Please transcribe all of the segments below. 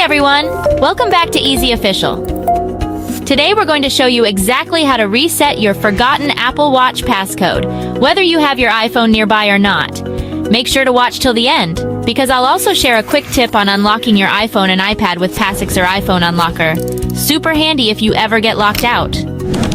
everyone! Welcome back to Eassiy Official. Today we're going to show you exactly how to reset your forgotten Apple Watch passcode, whether you have your iPhone nearby or not. Make sure to watch till the end, because I'll also share a quick tip on unlocking your iPhone and iPad with Passixer iPhone Unlocker. Super handy if you ever get locked out.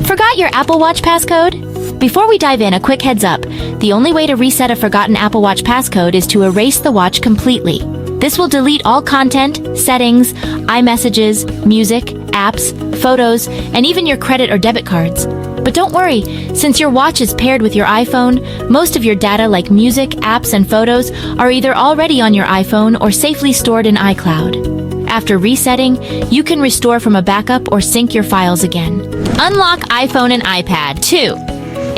Forgot your Apple Watch passcode? Before we dive in, a quick heads up. The only way to reset a forgotten Apple Watch passcode is to erase the watch completely. This will delete all content, settings, iMessages, music, apps, photos, and even your credit or debit cards. But don't worry, since your watch is paired with your iPhone, most of your data like music, apps, and photos are either already on your iPhone or safely stored in iCloud. After resetting, you can restore from a backup or sync your files again. Unlock iPhone and iPad. 2.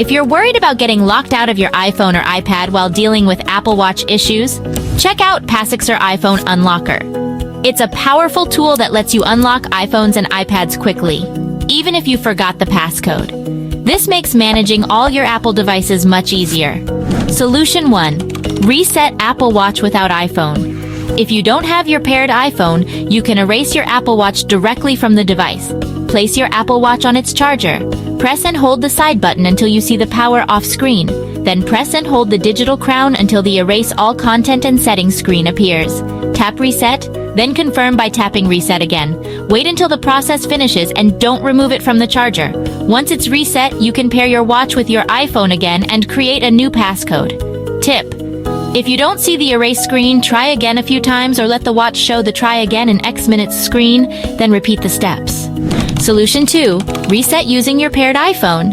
If you're worried about getting locked out of your iPhone or iPad while dealing with Apple Watch issues, check out Passixer iPhone Unlocker. It's a powerful tool that lets you unlock iPhones and iPads quickly, even if you forgot the passcode. This makes managing all your Apple devices much easier. Solution 1. Reset Apple Watch without iPhone. If you don't have your paired iPhone, you can erase your Apple Watch directly from the device. Place your Apple Watch on its charger. Press and hold the side button until you see the power off screen. Then press and hold the digital crown until the Erase All Content and Settings screen appears. Tap Reset, then confirm by tapping Reset again. Wait until the process finishes and don't remove it from the charger. Once it's reset, you can pair your watch with your iPhone again and create a new passcode. Tip: if you don't see the erase screen, try again a few times or let the watch show the try again in X minutes screen, then repeat the steps. Solution 2. Reset using your paired iPhone.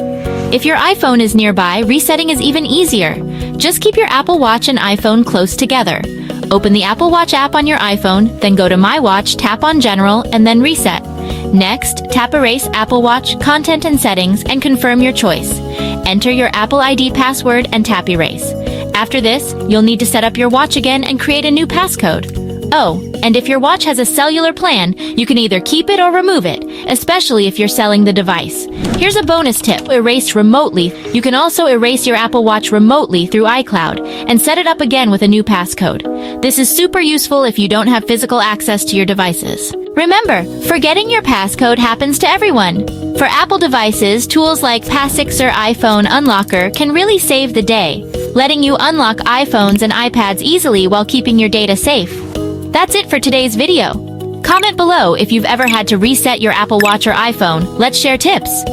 If your iPhone is nearby, resetting is even easier. Just keep your Apple Watch and iPhone close together. Open the Apple Watch app on your iPhone, then go to My Watch, tap on General, and then Reset. Next, tap Erase Apple Watch, Content and Settings, and confirm your choice. Enter your Apple ID password and tap Erase. After this, you'll need to set up your watch again and create a new passcode. Oh, and if your watch has a cellular plan, you can either keep it or remove it, especially if you're selling the device. Here's a bonus tip: erase remotely. You can also erase your Apple Watch remotely through iCloud and set it up again with a new passcode. This is super useful if you don't have physical access to your devices. Remember, forgetting your passcode happens to everyone. For Apple devices, tools like Passixer iPhone Unlocker can really save the day, letting you unlock iPhones and iPads easily while keeping your data safe. That's it for today's video. Comment below if you've ever had to reset your Apple Watch or iPhone. Let's share tips.